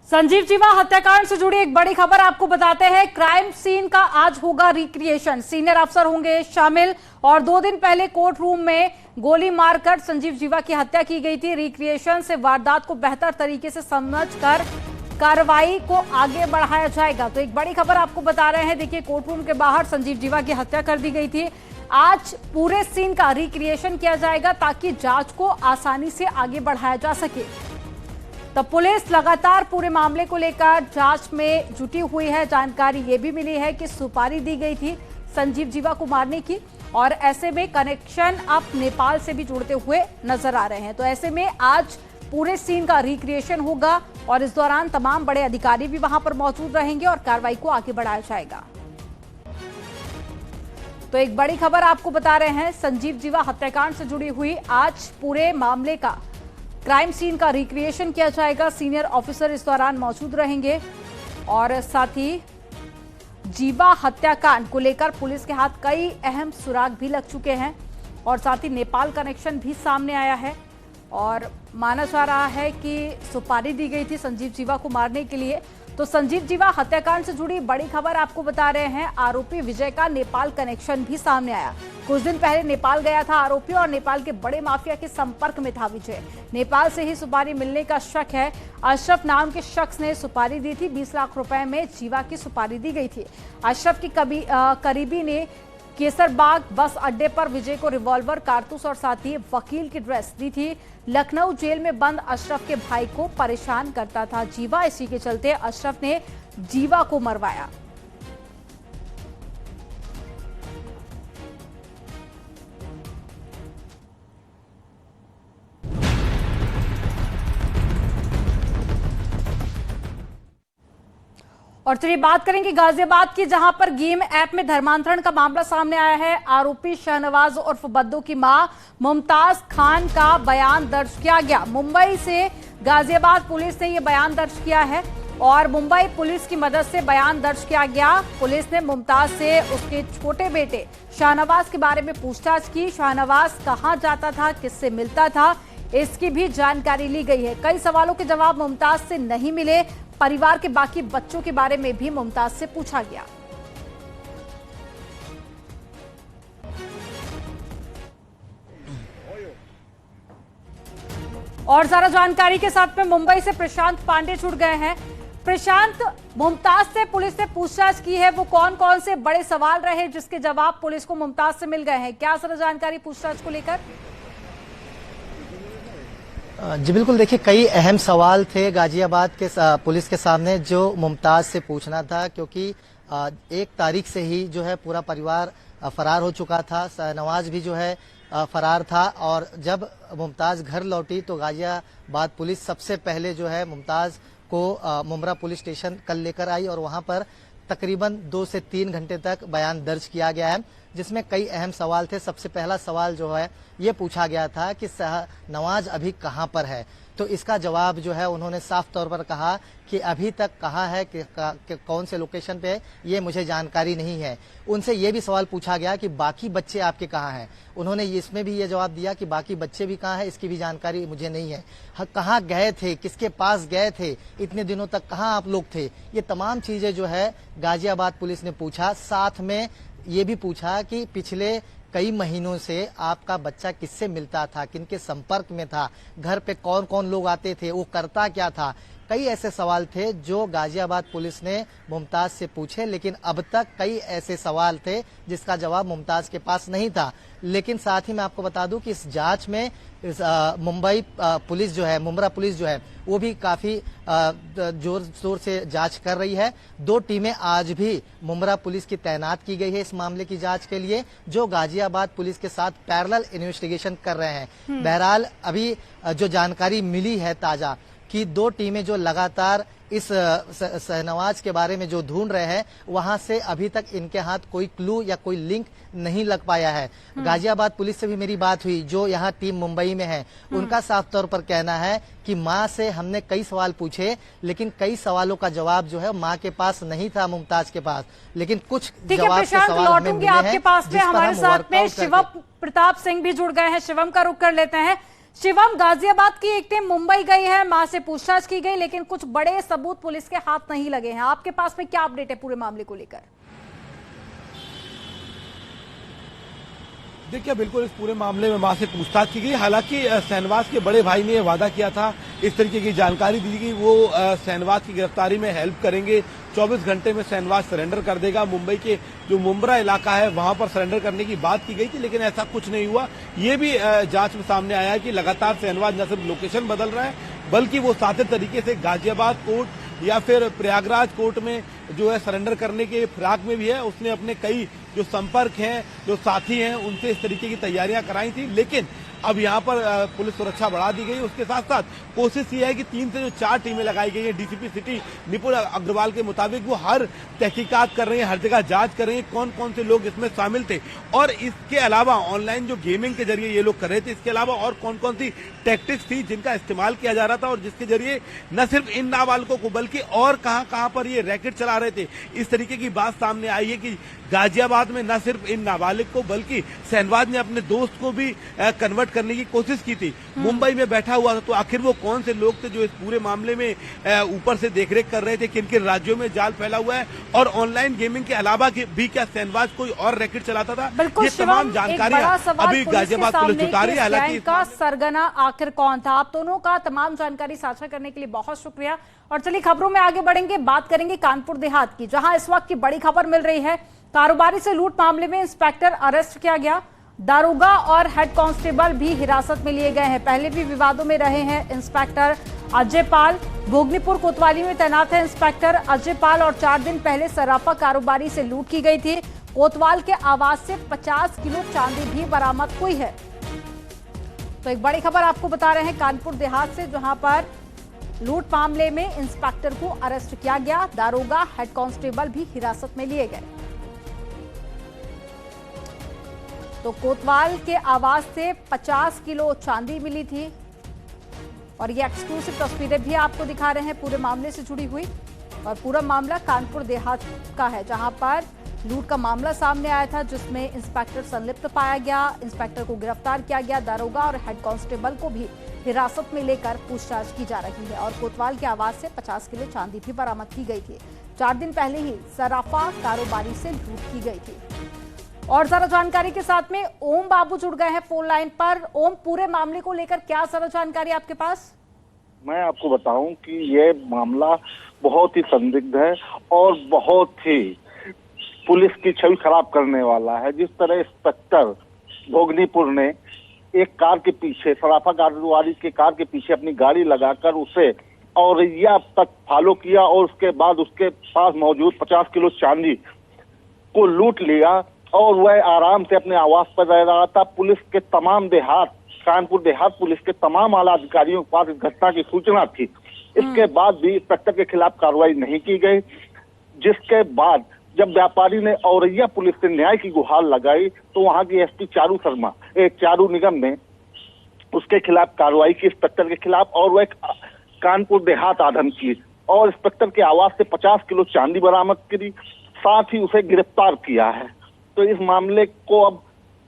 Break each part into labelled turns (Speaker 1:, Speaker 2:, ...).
Speaker 1: संजीव जीवा हत्याकांड से जुड़ी एक बड़ी खबर आपको बताते हैं। क्राइम सीन का आज होगा रिक्रिएशन, सीनियर अफसर होंगे शामिल। और 2 दिन पहले कोर्ट रूम में गोली मारकर संजीव जीवा की हत्या की गई थी। रिक्रिएशन से वारदात को बेहतर तरीके से समझकर कार्रवाई को आगे बढ़ाया जाएगा। तो एक बड़ी खबर आपको बता रहे हैं। देखिए, कोर्ट रूम के बाहर संजीव जीवा की हत्या कर दी गई थी। आज पूरे सीन का रिक्रिएशन किया जाएगा ताकि जांच को आसानी से आगे बढ़ाया जा सके। तो पुलिस लगातार पूरे मामले को लेकर जांच में जुटी हुई है। जानकारी ये भी मिली है कि सुपारी दी गई थी संजीव जीवा को मारने की, और ऐसे में कनेक्शन अब नेपाल से भी जुड़ते हुए नजर आ रहे हैं। तो ऐसे में आज पूरे सीन का रिक्रिएशन होगा और इस दौरान तमाम बड़े अधिकारी भी वहां पर मौजूद रहेंगे और कार्रवाई को आगे बढ़ाया जाएगा। तो एक बड़ी खबर आपको बता रहे हैं। संजीव जीवा हत्याकांड से जुड़ी हुई आज पूरे मामले का क्राइम सीन का रिक्रिएशन किया जाएगा। सीनियर ऑफिसर इस दौरान मौजूद रहेंगे और साथ ही जीवा हत्याकांड को लेकर पुलिस के हाथ कई अहम सुराग भी लग चुके हैं और साथ ही नेपाल कनेक्शन भी सामने आया है। और माना जा रहा है कि सुपारी दी गई थी संजीव जीवा को मारने के लिए। तो संजीव जीवा हत्याकांड से जुड़ी बड़ी खबर आपको बता रहे हैं। आरोपी विजय का नेपाल कनेक्शन भी सामने आया। कुछ दिन पहले नेपाल गया था आरोपी और नेपाल के बड़े माफिया के संपर्क में था विजय। नेपाल से ही सुपारी मिलने का शक है। अशरफ नाम के शख्स ने सुपारी दी थी। 20 लाख रुपए में जीवा की सुपारी दी गई थी। अशरफ की करीबी ने केसरबाग बस अड्डे पर विजय को रिवॉल्वर, कारतूस और साथ ही वकील की ड्रेस दी थी। लखनऊ जेल में बंद अशरफ के भाई को परेशान करता था जीवा। इसी के चलते अशरफ ने जीवा को मरवाया। और चलिए बात करेंगे गाजियाबाद की, जहां पर गेम ऐप में धर्मांतरण का मामला सामने आया है। आरोपी शहनवाज उर्फ बद्दू की मां मुमताज खान का बयान दर्ज किया गया। मुंबई से गाजियाबाद पुलिस ने यह बयान दर्ज किया है और मुंबई पुलिस की मदद से बयान दर्ज किया गया। पुलिस ने मुमताज से उसके छोटे बेटे शाहनवाज के बारे में पूछताछ की। शाहनवाज कहां जाता था, किससे मिलता था, इसकी भी जानकारी ली गई है। कई सवालों के जवाब मुमताज से नहीं मिले। परिवार के बाकी बच्चों के बारे में भी मुमताज से पूछा गया। और ज्यादा जानकारी के साथ में मुंबई से प्रशांत पांडे जुड़ गए हैं। प्रशांत, मुमताज से पुलिस ने पूछताछ की है, वो कौन कौन से बड़े सवाल रहे जिसके जवाब पुलिस को मुमताज से मिल गए हैं? क्या सारा जानकारी पूछताछ को लेकर?
Speaker 2: जी बिल्कुल, देखिए कई अहम सवाल थे गाजियाबाद के पुलिस के सामने जो मुमताज से पूछना था, क्योंकि 1 तारीख से ही जो है पूरा परिवार फरार हो चुका था। शाहनवाज भी जो है फरार था और जब मुमताज घर लौटी तो गाजियाबाद पुलिस सबसे पहले जो है मुमताज को मुमरा पुलिस स्टेशन कल लेकर आई और वहां पर तकरीबन 2 से 3 घंटे तक बयान दर्ज किया गया है, जिसमें कई अहम सवाल थे। सबसे पहला सवाल जो है ये पूछा गया था कि शाहनवाज अभी कहां पर है। तो इसका जवाब जो है उन्होंने साफ तौर पर कहा कि अभी तक कहाँ है कि कौन से लोकेशन पे, ये मुझे जानकारी नहीं है। उनसे ये भी सवाल पूछा गया कि बाकी बच्चे आपके कहाँ हैं। उन्होंने इसमें भी ये जवाब दिया कि बाकी बच्चे भी कहाँ हैं, इसकी भी जानकारी मुझे नहीं है। कहाँ गए थे, किसके पास गए थे, इतने दिनों तक कहाँ आप लोग थे, ये तमाम चीजें जो है गाजियाबाद पुलिस ने पूछा। साथ में ये भी पूछा कि पिछले कई महीनों से आपका बच्चा किससे मिलता था, किनके संपर्क में था, घर पे कौन कौन लोग आते थे, वो करता क्या था। कई ऐसे सवाल थे जो गाजियाबाद पुलिस ने मुमताज से पूछे, लेकिन अब तक कई ऐसे सवाल थे जिसका जवाब मुमताज के पास नहीं था। लेकिन साथ ही मैं आपको बता दूं कि इस जांच में मुंबई पुलिस जो है, मुमरा पुलिस जो है, वो भी काफी जोर शोर से जांच कर रही है। 2 टीमें आज भी मुमरा पुलिस की तैनात की गई है इस मामले की जांच के लिए, जो गाजियाबाद पुलिस के साथ पैरेलल इन्वेस्टिगेशन कर रहे हैं। बहरहाल अभी जो जानकारी मिली है ताजा कि 2 टीमें जो लगातार इस शाहनवाज के बारे में जो ढूंढ रहे हैं, वहां से अभी तक इनके हाथ कोई क्लू या कोई लिंक नहीं लग पाया है। गाजियाबाद पुलिस से भी मेरी बात हुई, जो यहाँ टीम मुंबई में है, उनका साफ तौर पर कहना है कि माँ से हमने कई सवाल पूछे, लेकिन कई सवालों का जवाब जो है माँ के पास नहीं था, मुमताज के पास। लेकिन कुछ जवाब के सवाल हमें मिले हैं,
Speaker 1: आपके पास में हमारे साथ में शिवम प्रताप सिंह भी जुड़ गए हैं। शिवम का रुख कर लेते हैं। शिवम, गाजियाबाद की एक टीम मुंबई गई है, मां से पूछताछ की गई, लेकिन कुछ बड़े सबूत पुलिस के हाथ नहीं लगे हैं। आपके पास में क्या अपडेट है पूरे मामले को लेकर?
Speaker 3: देखिए, बिल्कुल इस पूरे मामले में मां से पूछताछ की गई। हालांकि शहनवाज के बड़े भाई ने यह वादा किया था, इस तरीके की जानकारी दी गई, वो शहनवाज की गिरफ्तारी में हेल्प करेंगे। 24 घंटे में शहनवाज सरेंडर कर देगा। मुंबई के जो मुंब्रा इलाका है वहां पर सरेंडर करने की बात की गई थी, लेकिन ऐसा कुछ नहीं हुआ। ये भी जांच में सामने आया है कि लगातार शहनवाज न सिर्फ लोकेशन बदल रहा है, बल्कि वो साथित तरीके से गाजियाबाद कोर्ट या फिर प्रयागराज कोर्ट में जो है सरेंडर करने के फिराक में भी है। उसने अपने कई जो संपर्क हैं, जो साथी हैं, उनसे इस तरीके की तैयारियां कराई थी। लेकिन अब यहाँ पर पुलिस सुरक्षा बढ़ा दी गई। उसके साथ साथ कोशिश ये है कि 3 से जो 4 टीमें लगाई गई हैं, डीसीपी सिटी निपुण अग्रवाल के मुताबिक वो हर तहकीकात कर रहे हैं, हर जगह जांच कर रहे हैं कौन कौन से लोग इसमें शामिल थे। और इसके अलावा ऑनलाइन जो गेमिंग के जरिए ये लोग कर रहे थे, इसके अलावा और कौन कौन सी टैक्टिक्स थी जिनका इस्तेमाल किया जा रहा था, और जिसके जरिए न सिर्फ इन नाबालिगों को बल्कि और कहां पर ये रैकेट चला रहे थे। इस तरीके की बात सामने आई है कि गाजियाबाद में न सिर्फ इन नाबालिग को बल्कि शहनवाज ने अपने दोस्त को भी कन्वर्ट करने की कोशिश की थी। मुंबई में बैठा हुआ था, तो आखिर वो कौन से लोग थे जो इस पूरे मामले में ऊपर से देखरेख कर रहे थे, किन किन राज्यों में जाल फैला हुआ है, और ऑनलाइन गेमिंग के अलावा भी क्या शहनवाज कोई और रैकेट चलाता था। ये तमाम जानकारियां अभी गाजियाबाद पुलिस जुटा रही है। हालांकि
Speaker 1: का सरगना आखिर कौन था? आप दोनों का तमाम जानकारी साझा करने के लिए बहुत शुक्रिया। और चलिए खबरों में आगे बढ़ेंगे, बात करेंगे कानपुर देहात की, जहां इस वक्त की बड़ी खबर मिल रही है। कारोबारी से लूट मामले में इंस्पेक्टर अरेस्ट किया गया, दारोगा और हेड कांस्टेबल भी हिरासत में लिए गए हैं। पहले भी विवादों में रहे हैं इंस्पेक्टर अजय पाल। भोगनीपुर कोतवाली में तैनात है इंस्पेक्टर अजय पाल, और 4 दिन पहले सराफा कारोबारी से लूट की गई थी। कोतवाल के आवास से 50 किलो चांदी भी बरामद हुई है। तो एक बड़ी खबर आपको बता रहे हैं कानपुर देहात से, जहां पर लूट मामले में इंस्पेक्टर को अरेस्ट किया गया, दारोगा हेड कांस्टेबल भी हिरासत में लिए गए। तो कोतवाल के आवास से 50 किलो चांदी मिली थी, और ये एक्सक्लूसिव तस्वीरें भी आपको दिखा रहे हैं पूरे मामले से जुड़ी हुई। और पूरा मामला कानपुर देहात का है, जहां पर लूट का मामला सामने आया था, जिसमें इंस्पेक्टर संलिप्त पाया गया। इंस्पेक्टर को गिरफ्तार किया गया, दारोगा और हेड कांस्टेबल को भी हिरासत में लेकर पूछताछ की जा रही है। और कोतवाल के आवास से 50 किलो चांदी भी बरामद की गई थी। 4 दिन पहले ही सराफा कारोबारी से लूट की गई थी। और ज्यादा जानकारी के साथ में ओम बाबू जुड़ गए हैं फोन लाइन पर। ओम, पूरे मामले को लेकर क्या सारा जानकारी आपके पास?
Speaker 4: मैं आपको बताऊं कि ये मामला बहुत ही संदिग्ध है और बहुत ही पुलिस की छवि खराब करने वाला है। जिस तरह इंस्पेक्टर भोगनीपुर ने एक कार के पीछे, सराफा कारोबारी के कार के पीछे अपनी गाड़ी लगाकर उसे औरैया तक फॉलो किया, और उसके बाद उसके पास मौजूद 50 किलो चांदी को लूट लिया, और वह आराम से अपने आवास पर रह रहा था। पुलिस के तमाम कानपुर देहात पुलिस के तमाम आला अधिकारियों के पास इस घटना की सूचना थी। इसके बाद भी इंस्पेक्टर के खिलाफ कार्रवाई नहीं की गई, जिसके बाद जब व्यापारी ने औरैया पुलिस से न्याय की गुहार लगाई, तो वहां की एसपी चारू निगम ने उसके खिलाफ कार्रवाई की, इंस्पेक्टर के खिलाफ, और वह कानपुर देहात आधन की, और इंस्पेक्टर के आवास से 50 किलो चांदी बरामद करी, साथ ही उसे गिरफ्तार किया है। तो इस मामले को अब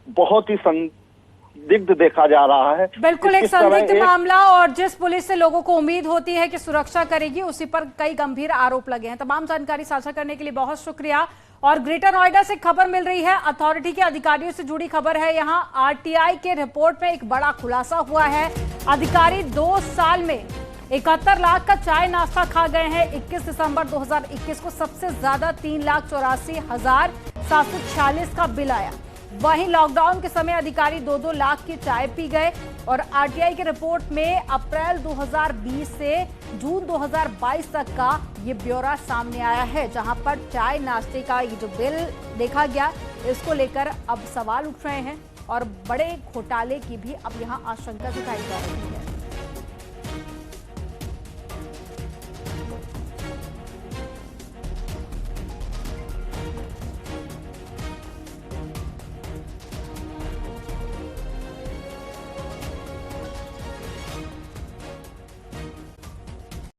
Speaker 4: बहुत ही संदिग्ध देखा जा रहा है।
Speaker 1: बिल्कुल एक संदिग्ध मामला, और जिस पुलिस से लोगों को उम्मीद होती है कि सुरक्षा करेगी, उसी पर कई गंभीर आरोप लगे हैं। तमाम जानकारी साझा करने के लिए बहुत शुक्रिया। और ग्रेटर नोएडा से खबर मिल रही है, अथॉरिटी के अधिकारियों से जुड़ी खबर है। यहाँ आरटीआई के रिपोर्ट में एक बड़ा खुलासा हुआ है। अधिकारी 2 साल में 71 लाख का चाय नाश्ता खा गए हैं। 21 दिसंबर 2021 को सबसे ज्यादा 3,84,746 का बिल आया। वहीं लॉकडाउन के समय अधिकारी 2-2 लाख की चाय पी गए। और आरटीआई की रिपोर्ट में अप्रैल 2020 से जून 2022 तक का ये ब्यौरा सामने आया है, जहां पर चाय नाश्ते का ये जो बिल देखा गया, इसको लेकर अब सवाल उठ रहे हैं, और बड़े घोटाले की भी अब यहाँ आशंका जताई जा रही है।